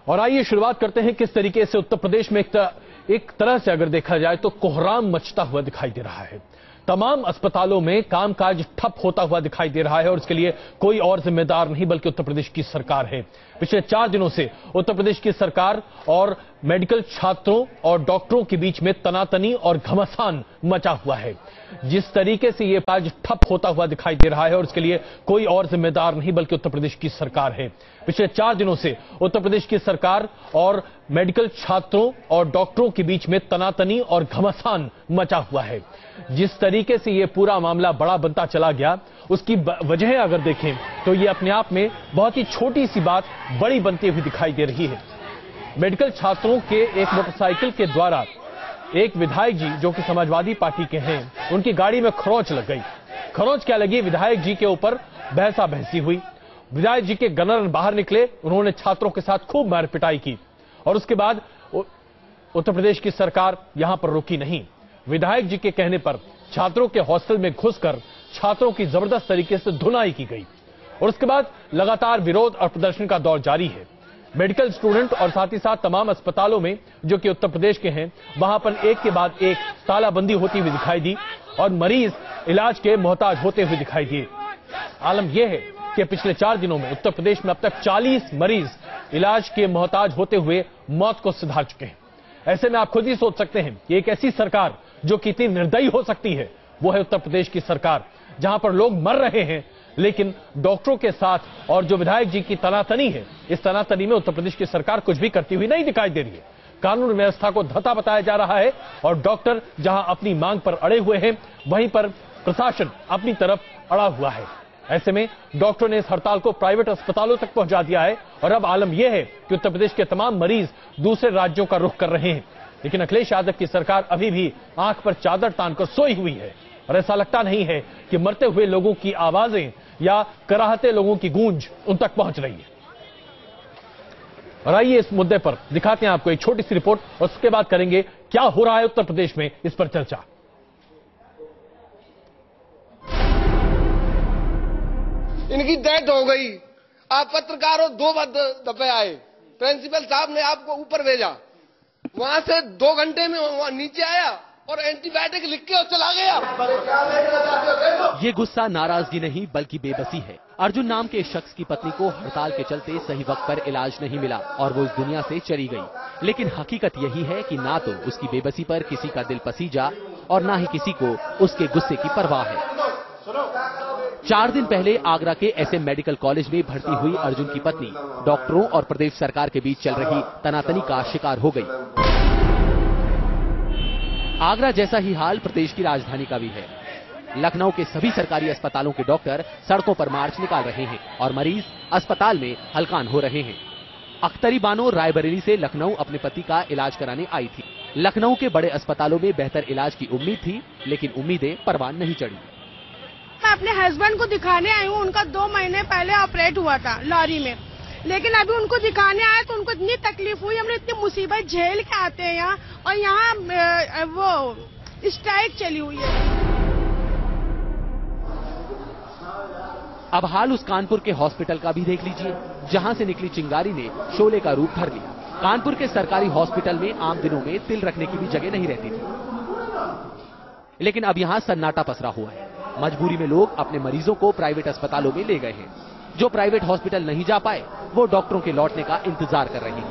और आइए शुरुआत करते हैं किस तरीके से उत्तर प्रदेश में एक तरह से अगर देखा जाए तो कोहराम मचता हुआ दिखाई दे रहा है। तमाम अस्पतालों में कामकाज ठप होता हुआ दिखाई दे रहा है और इसके लिए कोई और जिम्मेदार नहीं बल्कि उत्तर प्रदेश की सरकार है। पिछले 4 दिनों से उत्तर प्रदेश की सरकार और मेडिकल छात्रों और डॉक्टरों के बीच में तनातनी और घमासान मचा हुआ है। जिस तरीके से यह काज ठप होता हुआ दिखाई दे रहा है और इसके लिए कोई और जिम्मेदार नहीं बल्कि उत्तर प्रदेश की सरकार है। पिछले 4 दिनों से उत्तर प्रदेश की सरकार और मेडिकल छात्रों और डॉक्टरों के बीच में तनातनी और घमासान मचा हुआ है। जिस तरीके से यह पूरा मामला बड़ा बनता चला गया, उसकी वजह अगर देखें तो यह अपने आप में बहुत ही छोटी सी बात बड़ी बनती हुई दिखाई दे रही है। मेडिकल छात्रों के एक मोटरसाइकिल के द्वारा एक विधायक जी जो कि समाजवादी पार्टी के हैं, उनकी गाड़ी में खरोंच लग गई। खरोंच क्या लगी, विधायक जी के ऊपर बहसा बहसी हुई। विधायक जी के गनर बाहर निकले, उन्होंने छात्रों के साथ खूब मार पिटाई की और उसके बाद उत्तर प्रदेश की सरकार यहां पर रुकी नहीं। विधायक जी के कहने पर छात्रों के हॉस्टल में घुसकर छात्रों की जबरदस्त तरीके से धुनाई की गई और उसके बाद लगातार विरोध और प्रदर्शन का दौर जारी है। मेडिकल स्टूडेंट और साथ ही साथ तमाम अस्पतालों में जो कि उत्तर प्रदेश के हैं, वहां पर एक के बाद एक तालाबंदी होती हुई दिखाई दी और मरीज इलाज के मोहताज होते हुए दिखाई दिए। आलम यह है कि पिछले 4 दिनों में उत्तर प्रदेश में अब तक 40 मरीज इलाज के मोहताज होते हुए मौत को सिधार चुके हैं। ऐसे में आप खुद ही सोच सकते हैं कि एक ऐसी सरकार जो कि इतनी निर्दयी हो सकती है, वो है उत्तर प्रदेश की सरकार, जहां पर लोग मर रहे हैं लेकिन डॉक्टरों के साथ और जो विधायक जी की तनातनी है, इस तनातनी में उत्तर प्रदेश की सरकार कुछ भी करती हुई नहीं दिखाई दे रही है। कानून व्यवस्था को धता बताया जा रहा है और डॉक्टर जहां अपनी मांग पर अड़े हुए हैं, वहीं पर प्रशासन अपनी तरफ अड़ा हुआ है। ऐसे में डॉक्टरों ने इस हड़ताल को प्राइवेट अस्पतालों तक पहुंचा दिया है और अब आलम यह है कि उत्तर प्रदेश के तमाम मरीज दूसरे राज्यों का रुख कर रहे हैं। लेकिन अखिलेश यादव की सरकार अभी भी आंख पर चादर तानकर सोई हुई है और ऐसा लगता नहीं है कि मरते हुए लोगों की आवाजें या कराहते लोगों की गूंज उन तक पहुंच रही है। और आइए इस मुद्दे पर दिखाते हैं आपको एक छोटी सी रिपोर्ट और उसके बाद करेंगे क्या हो रहा है उत्तर प्रदेश में, इस पर चर्चा। इनकी डेथ हो गई, आप पत्रकारों 2 दफे आए, प्रिंसिपल साहब ने आपको ऊपर भेजा, वहां से 2 घंटे में वहां नीचे आया और एंटीबायोटिक लिख के और चला गया। ये गुस्सा नाराजगी नहीं बल्कि बेबसी है। अर्जुन नाम के शख्स की पत्नी को हड़ताल के चलते सही वक्त पर इलाज नहीं मिला और वो इस दुनिया से चली गई। लेकिन हकीकत यही है कि ना तो उसकी बेबसी पर किसी का दिल पसीजा और ना ही किसी को उसके गुस्से की परवाह है। 4 दिन पहले आगरा के SM मेडिकल कॉलेज में भर्ती हुई अर्जुन की पत्नी डॉक्टरों और प्रदेश सरकार के बीच चल रही तनातनी का शिकार हो गई। आगरा जैसा ही हाल प्रदेश की राजधानी का भी है। लखनऊ के सभी सरकारी अस्पतालों के डॉक्टर सड़कों पर मार्च निकाल रहे हैं और मरीज अस्पताल में हलकान हो रहे हैं। अख्तरी बानो रायबरेली से लखनऊ अपने पति का इलाज कराने आई थी। लखनऊ के बड़े अस्पतालों में बेहतर इलाज की उम्मीद थी, लेकिन उम्मीदें परवान नहीं चढ़ी। मैं अपने हस्बैंड को दिखाने आई हूँ, उनका 2 महीने पहले ऑपरेट हुआ था लॉरी में, लेकिन अभी उनको दिखाने आए तो उनको इतनी तकलीफ हुई, हमने इतनी मुसीबत झेल के आते हैं यहाँ, और यहाँ वो स्ट्राइक चली हुई है। अब हाल उस कानपुर के हॉस्पिटल का भी देख लीजिए, जहां से निकली चिंगारी ने शोले का रूप धर लिया। कानपुर के सरकारी हॉस्पिटल में आम दिनों में तिल रखने की भी जगह नहीं रहती थी, लेकिन अब यहाँ सन्नाटा पसरा हुआ है। मजबूरी में लोग अपने मरीजों को प्राइवेट अस्पतालों में ले गए हैं। जो प्राइवेट हॉस्पिटल नहीं जा पाए, वो डॉक्टरों के लौटने का इंतजार कर रहे हैं।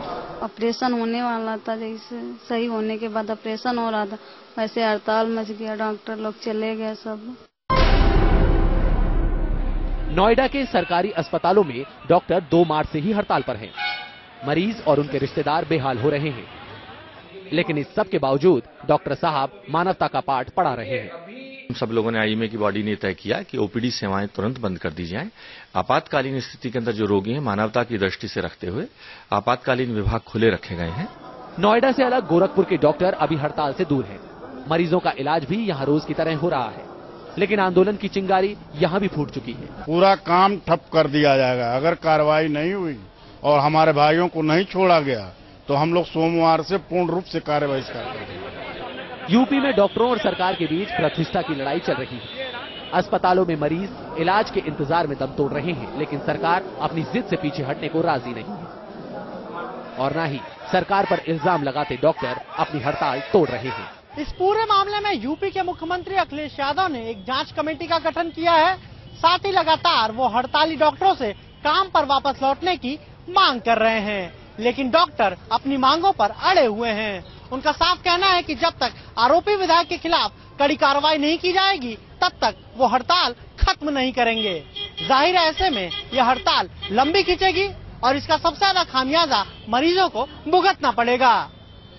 ऑपरेशन होने वाला था, जैसे सही होने के बाद ऑपरेशन हो रहा था, वैसे हड़ताल मच गया, डॉक्टर लोग चले गए सब। नोएडा के सरकारी अस्पतालों में डॉक्टर 2 मार्च से ही हड़ताल पर हैं। मरीज और उनके रिश्तेदार बेहाल हो रहे हैं, लेकिन इस सब के बावजूद डॉक्टर साहब मानवता का पाठ पढ़ा रहे हैं। सब लोगों ने IMA की बॉडी ने तय किया कि OPD सेवाएं तुरंत बंद कर दी जाएं। आपातकालीन स्थिति के अंदर जो रोगी हैं, मानवता की दृष्टि से रखते हुए आपातकालीन विभाग खुले रखे गए हैं। नोएडा से अलग गोरखपुर के डॉक्टर अभी हड़ताल से दूर हैं। मरीजों का इलाज भी यहाँ रोज की तरह हो रहा है, लेकिन आंदोलन की चिंगारी यहाँ भी फूट चुकी है। पूरा काम ठप कर दिया जाएगा अगर कार्रवाई नहीं हुई और हमारे भाइयों को नहीं छोड़ा गया तो हम लोग सोमवार से पूर्ण रूप से कार्रवाई करेंगे। यूपी में डॉक्टरों और सरकार के बीच प्रतिष्ठा की लड़ाई चल रही है। अस्पतालों में मरीज इलाज के इंतजार में दम तोड़ रहे हैं, लेकिन सरकार अपनी जिद से पीछे हटने को राजी नहीं है। और न ही सरकार पर इल्जाम लगाते डॉक्टर अपनी हड़ताल तोड़ रहे हैं। इस पूरे मामले में यूपी के मुख्यमंत्री अखिलेश यादव ने एक जांच कमेटी का गठन किया है। साथ ही लगातार वो हड़ताली डॉक्टरों से काम पर वापस लौटने की मांग कर रहे हैं, लेकिन डॉक्टर अपनी मांगों पर अड़े हुए हैं। उनका साफ कहना है कि जब तक आरोपी विधायक के खिलाफ कड़ी कार्रवाई नहीं की जाएगी तब तक वो हड़ताल खत्म नहीं करेंगे। जाहिर है ऐसे में यह हड़ताल लंबी खींचेगी और इसका सबसे ज्यादा खामियाजा मरीजों को भुगतना पड़ेगा।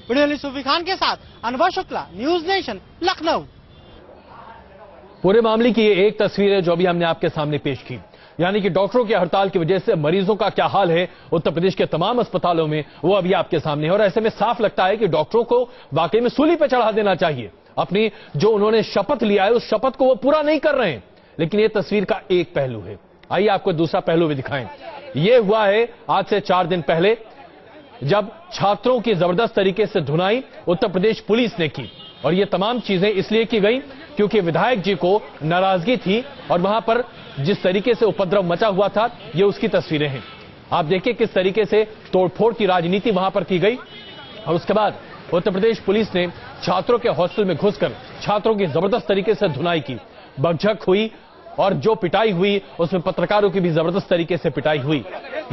वीडियो सूफी खान के साथ अनुभव शुक्ला, न्यूज नेशन, लखनऊ। पूरे मामले की ये एक तस्वीर है जो अभी हमने आपके सामने पेश की, यानी कि डॉक्टरों की हड़ताल की वजह से मरीजों का क्या हाल है उत्तर प्रदेश के तमाम अस्पतालों में, वो अभी आपके सामने है। और ऐसे में साफ लगता है कि डॉक्टरों को वाकई में सूली पे चढ़ा देना चाहिए। अपनी जो उन्होंने शपथ लिया है उस शपथ को वो पूरा नहीं कर रहे हैं। लेकिन ये तस्वीर का एक पहलू है, आइए आपको दूसरा पहलू भी दिखाएं। ये हुआ है आज से 4 दिन पहले, जब छात्रों की जबरदस्त तरीके से धुनाई उत्तर प्रदेश पुलिस ने की। और ये तमाम चीजें इसलिए की गई क्योंकि विधायक जी को नाराजगी थी और वहां पर जिस तरीके से उपद्रव मचा हुआ था, ये उसकी तस्वीरें हैं। आप देखिए किस तरीके से तोड़फोड़ की राजनीति वहां पर की गई। और उसके बाद उत्तर प्रदेश पुलिस ने छात्रों के हॉस्टल में घुसकर छात्रों की जबरदस्त तरीके से धुनाई की, बकझक हुई और जो पिटाई हुई उसमें पत्रकारों की भी जबरदस्त तरीके से पिटाई हुई।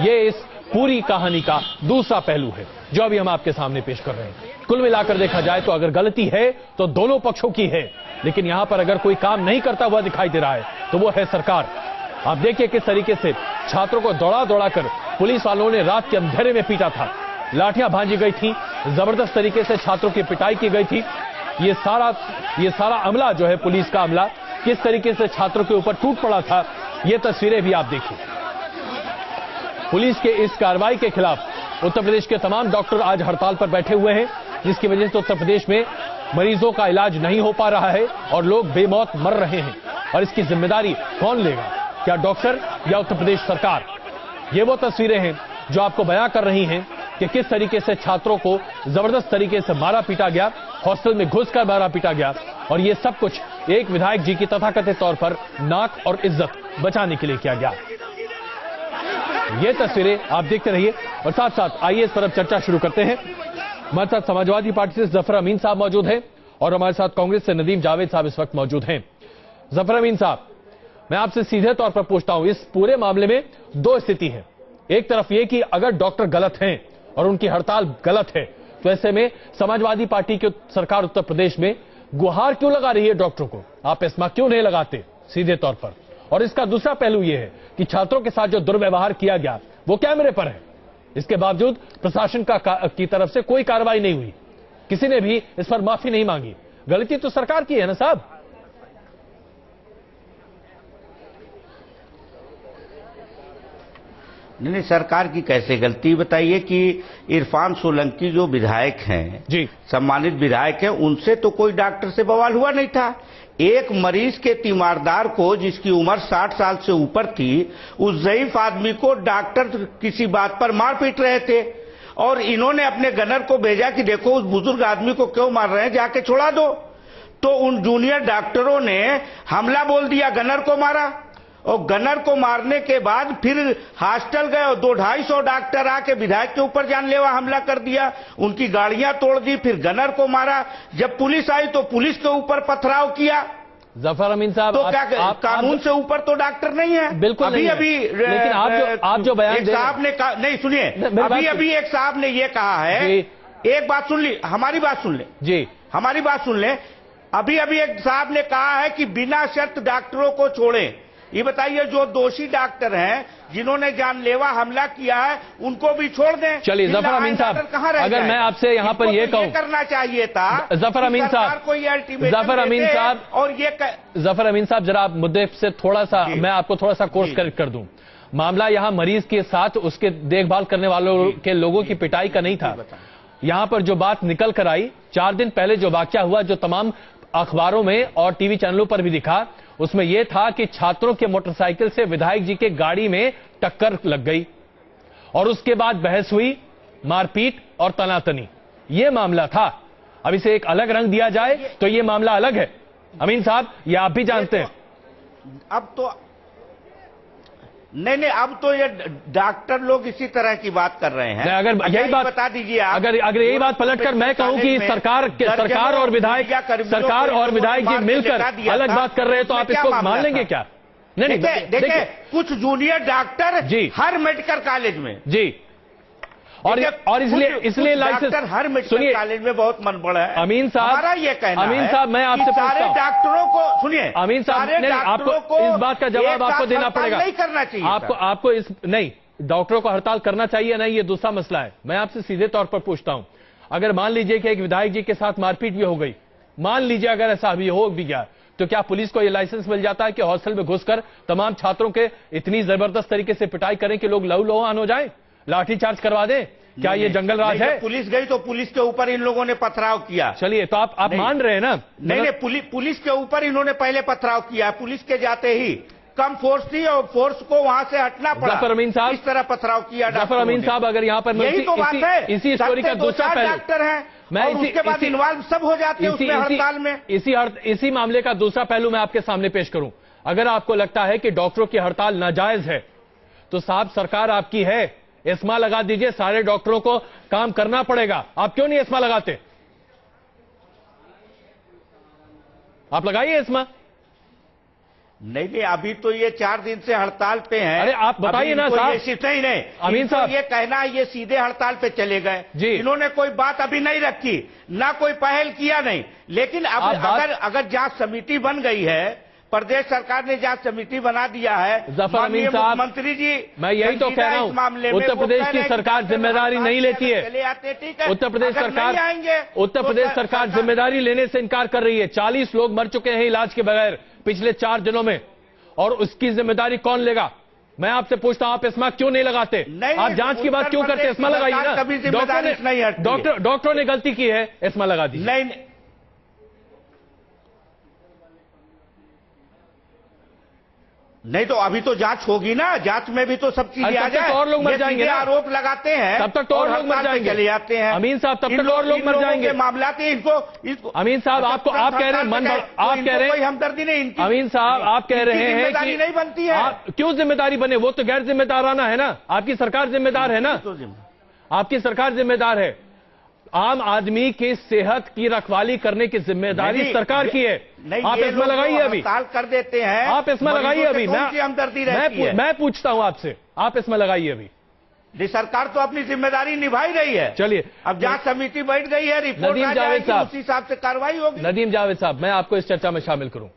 ये इस पूरी कहानी का दूसरा पहलू है जो अभी हम आपके सामने पेश कर रहे हैं। कुल मिलाकर देखा जाए तो अगर गलती है तो दोनों पक्षों की है, लेकिन यहां पर अगर कोई काम नहीं करता हुआ दिखाई दे रहा है तो वो है सरकार। आप देखिए किस तरीके से छात्रों को दौड़ा दौड़ा कर पुलिस वालों ने रात के अंधेरे में पीटा था, लाठियां भांजी गई थी, जबरदस्त तरीके से छात्रों की पिटाई की गई थी। ये सारा अमला जो है पुलिस का अमला किस तरीके से छात्रों के ऊपर टूट पड़ा था, ये तस्वीरें भी आप देखिए। पुलिस के इस कार्रवाई के खिलाफ उत्तर प्रदेश के तमाम डॉक्टर आज हड़ताल पर बैठे हुए हैं, जिसकी वजह से उत्तर प्रदेश में मरीजों का इलाज नहीं हो पा रहा है और लोग बेमौत मर रहे हैं। और इसकी जिम्मेदारी कौन लेगा, क्या डॉक्टर या उत्तर प्रदेश सरकार? ये वो तस्वीरें हैं जो आपको बयां कर रही हैं कि किस तरीके से छात्रों को जबरदस्त तरीके से मारा पीटा गया, हॉस्टल में घुसकर मारा पीटा गया। और ये सब कुछ एक विधायक जी की तथाकथित तौर पर नाक और इज्जत बचाने के लिए किया गया। ये तस्वीरें आप देखते रहिए और साथ साथ आइए इस पर अब चर्चा शुरू करते हैं। हमारे साथ समाजवादी पार्टी से जफर अमीन साहब मौजूद हैं और हमारे साथ कांग्रेस से नदीम जावेद साहब इस वक्त मौजूद हैं। जफर अमीन साहब, मैं आपसे सीधे तौर पर पूछता हूं, इस पूरे मामले में दो स्थिति है। एक तरफ यह कि अगर डॉक्टर गलत हैं और उनकी हड़ताल गलत है तो ऐसे में समाजवादी पार्टी की सरकार उत्तर प्रदेश में गुहार क्यों लगा रही है डॉक्टरों को, आप इस्मा क्यों नहीं लगाते सीधे तौर पर? और इसका दूसरा पहलू यह है कि छात्रों के साथ जो दुर्व्यवहार किया गया वो कैमरे पर है, इसके बावजूद प्रशासन की तरफ से कोई कार्रवाई नहीं हुई, किसी ने भी इस पर माफी नहीं मांगी। गलती तो सरकार की है ना साहब? नहीं, सरकार की कैसे गलती बताइए कि इरफान सोलंकी जो विधायक हैं जी, सम्मानित विधायक हैं, उनसे तो कोई डॉक्टर से बवाल हुआ नहीं था। एक मरीज के तीमारदार को जिसकी उम्र 60 साल से ऊपर थी, उस ज़ईफ आदमी को डॉक्टर किसी बात पर मार पीट रहे थे और इन्होंने अपने गनर को भेजा कि देखो उस बुजुर्ग आदमी को क्यों मार रहे हैं, जाके छुड़ा दो। तो उन जूनियर डॉक्टरों ने हमला बोल दिया, गनर को मारा और गनर को मारने के बाद फिर हॉस्टल गए और 200-250 डॉक्टर आके विधायक के ऊपर जानलेवा हमला कर दिया, उनकी गाड़ियां तोड़ दी, फिर गनर को मारा। जब पुलिस आई तो पुलिस के ऊपर पथराव किया। जफर अमीन साहब, तो क्या कानून से ऊपर तो डॉक्टर नहीं है? बिल्कुल अभी नहीं अभी है। लेकिन आप जो बयान एक साहब ने कहा, नहीं सुनिए, अभी एक साहब ने ये कहा है, एक बात सुन ली, हमारी बात सुन ले जी, हमारी बात सुन ले। अभी एक साहब ने कहा है कि बिना शर्त डॉक्टरों को छोड़े। ये बताइए, जो दोषी डॉक्टर हैं जिन्होंने जानलेवा हमला किया है उनको भी छोड़ दें। चलिए जफर अमीन साहब, अगर मैं आपसे यहाँ पर ये कहूँ, करना चाहिए था जफर अमीन साहब, जफर अमीन साहब और ये जफर अमीन साहब, जरा आप मुद्दे से थोड़ा सा, मैं आपको थोड़ा सा कोर्स करेक्ट कर दूं। मामला यहाँ मरीज के साथ उसके देखभाल करने वालों के लोगों की पिटाई का नहीं था। यहाँ पर जो बात निकल कर आई 4 दिन पहले, जो वाकया हुआ, जो तमाम अखबारों में और टीवी चैनलों पर भी दिखा, उसमें यह था कि छात्रों के मोटरसाइकिल से विधायक जी के गाड़ी में टक्कर लग गई और उसके बाद बहस हुई, मारपीट और तनातनी, यह मामला था। अब इसे एक अलग रंग दिया जाए तो यह मामला अलग है। अमीन साहब, यह आप भी जानते हैं। अब तो नहीं, अब तो ये डॉक्टर लोग इसी तरह की बात कर रहे हैं। अगर यही बात बता दीजिए आप, अगर यही बात पलटकर मैं कहूं कि सरकार और विधायक जी मिलकर अलग बात कर रहे हैं, तो आप इसको मान लेंगे क्या? नहीं, देखिए कुछ जूनियर डॉक्टर जी हर मेडिकल कॉलेज में जी, और इसलिए लाइसेंस हर मेडिकल कॉलेज में बहुत मनबड़ है। अमीन साहब, हमारा ये कहना अमीन साहब, मैं आपसे सारे डॉक्टरों को सुनिए, अमीन साहब, आपको इस बात का जवाब आपको देना पड़ेगा। नहीं करना चाहिए आपको इस नहीं, डॉक्टरों को हड़ताल करना चाहिए नहीं, ये दूसरा मसला है। मैं आपसे सीधे तौर पर पूछता हूं, अगर मान लीजिए कि एक विधायक जी के साथ मारपीट भी हो गई, मान लीजिए अगर ऐसा भी हो भी गया, तो क्या पुलिस को यह लाइसेंस मिल जाता है कि हॉस्टल में घुसकर तमाम छात्रों के इतनी जबरदस्त तरीके से पिटाई करें कि लोग लहू लुहान हो जाएं, लाठीचार्ज करवा दें? क्या ये जंगल राज है? पुलिस गई तो पुलिस के ऊपर इन लोगों ने पथराव किया। चलिए, तो आप मान रहे हैं ना? नहीं, पुलिस के ऊपर इन्होंने पहले पथराव किया। पुलिस के जाते ही कम फोर्स थी और फोर्स को वहां से हटना पड़ा। जफर अमीन साहब, इस तरह पथराव किया। जफर अमीन साहब, अगर यहाँ पर यही तो बात है, इसी स्टोरी का दूसरा पहलू, डॉक्टर है मैं उसके बाद इन्वॉल्व सब हो जाते हैं उसमें हड़ताल में। इसी मामले का दूसरा पहलू मैं आपके सामने पेश करूं। अगर आपको लगता है कि डॉक्टरों की हड़ताल नाजायज है, तो साहब सरकार आपकी है, एस्मा लगा दीजिए, सारे डॉक्टरों को काम करना पड़ेगा। आप क्यों नहीं एस्मा लगाते? आप लगाइए एस्मा। नहीं, अभी तो ये 4 दिन से हड़ताल पे हैं। अरे आप बताइए ना साहब। नहीं, अमीन साहब, ये कहना है ये सीधे हड़ताल पे चले गए जी। इन्होंने कोई बात अभी नहीं रखी, ना कोई पहल किया नहीं। लेकिन अब अगर जांच समिति बन गई है, प्रदेश सरकार ने जांच समिति बना दिया है, जफर अमीन साहब, मुख्यमंत्री जी, मैं यही तो कह रहा हूं, उत्तर प्रदेश की सरकार जिम्मेदारी नहीं लेती है। उत्तर प्रदेश सरकार जिम्मेदारी लेने से इनकार कर रही है। 40 लोग मर चुके हैं इलाज के बगैर पिछले 4 दिनों में, और उसकी जिम्मेदारी कौन लेगा? मैं आपसे पूछता हूं, आप एस्मा क्यों नहीं लगाते? आप जांच की बात क्यों करते? एस्मा लगाइए ना। डॉक्टरों ने गलती की है, एस्मा लगा दी। नहीं तो अभी तो जांच होगी ना, जांच में भी तो सब चीजें आ जाए। और लोग मर जाएंगे, आरोप लगाते हैं तब तक तो और लोग मर जाएंगे, चले जाते हैं। अमीन साहब, तब तक और लोग मर जाएंगे। मामला इनको अमीन साहब, आप कह रहे हैं आप कह रहे हैं कोई हमदर्दी नहीं। अमीन साहब, आप कह रहे हैं जिम्मेदारी नहीं बनती है। क्यों जिम्मेदारी बने? वो तो गैर जिम्मेदाराना है ना। आपकी सरकार जिम्मेदार है ना, आपकी सरकार जिम्मेदार है। आम आदमी की सेहत की रखवाली करने की जिम्मेदारी सरकार की है। आप इसमें लगाइए, अभी कर देते हैं। आप इसमें लगाइए अभी। मैं पूछता हूं आपसे, आप इसमें लगाइए अभी। सरकार तो अपनी जिम्मेदारी निभाई रही है। चलिए, अब जांच समिति बैठ गई है, रिपोर्ट आ जाएगी, उसी हिसाब से कार्रवाई होगी। नदीम जावेद साहब, मैं आपको इस चर्चा में शामिल करूं।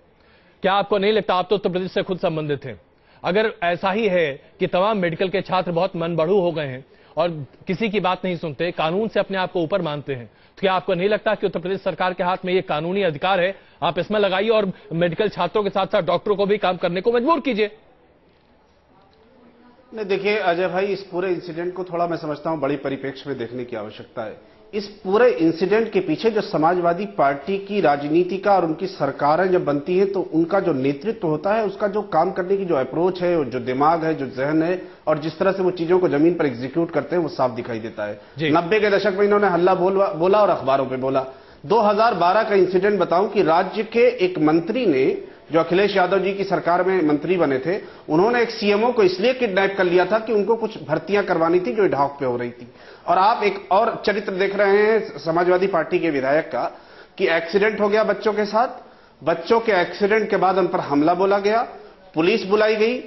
क्या आपको नहीं लगता, आप तो उत्तर प्रदेश से खुद संबंधित हैं, अगर ऐसा ही है कि तमाम मेडिकल के छात्र बहुत मनबड़ू हो गए हैं और किसी की बात नहीं सुनते, कानून से अपने आप को ऊपर मानते हैं, तो क्या आपको नहीं लगता कि उत्तर प्रदेश सरकार के हाथ में ये कानूनी अधिकार है? आप इसमें लगाइए और मेडिकल छात्रों के साथ साथ डॉक्टरों को भी काम करने को मजबूर कीजिए। नहीं, देखिए अजय भाई, इस पूरे इंसिडेंट को थोड़ा मैं समझता हूं बड़ी परिप्रेक्ष्य में देखने की आवश्यकता है। इस पूरे इंसिडेंट के पीछे जो समाजवादी पार्टी की राजनीति का और उनकी सरकारें जब बनती हैं, तो उनका जो नेतृत्व होता है, उसका जो काम करने की जो अप्रोच है, जो दिमाग है, जो जहन है, और जिस तरह से वो चीजों को जमीन पर एग्जीक्यूट करते हैं, वो साफ दिखाई देता है। 90 के दशक में इन्होंने हल्ला बोला और अखबारों पे बोला। 2012 का इंसिडेंट बताऊं कि राज्य के एक मंत्री ने, जो अखिलेश यादव जी की सरकार में मंत्री बने थे, उन्होंने एक सीएमओ को इसलिए किडनैप कर लिया था कि उनको कुछ भर्तियां करवानी थी जो ढाक पे हो रही थी। और आप एक और चरित्र देख रहे हैं समाजवादी पार्टी के विधायक का, कि एक्सीडेंट हो गया बच्चों के साथ, बच्चों के एक्सीडेंट के बाद उन पर हमला बोला गया, पुलिस बुलाई गई,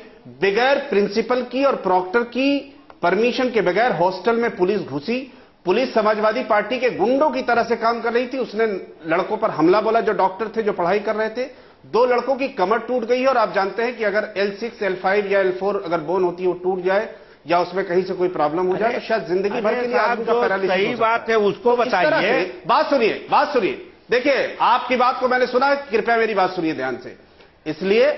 बगैर प्रिंसिपल की और प्रॉक्टर की परमिशन के बगैर हॉस्टल में पुलिस घुसी। पुलिस समाजवादी पार्टी के गुंडों की तरह से काम कर रही थी, उसने लड़कों पर हमला बोला जो डॉक्टर थे, जो पढ़ाई कर रहे थे। 2 लड़कों की कमर टूट गई है, और आप जानते हैं कि अगर L6, L5 या L4 अगर बोन होती है, वो टूट जाए या उसमें कहीं से कोई प्रॉब्लम हो जाए, तो शायद जिंदगी भर के लिए आदमी का पैरालिसिस हो सकता है। सही बात है, उसको बताइए। बात सुनिए। देखिए, आपकी बात को मैंने सुना है, कृपया मेरी बात सुनिए ध्यान से। इसलिए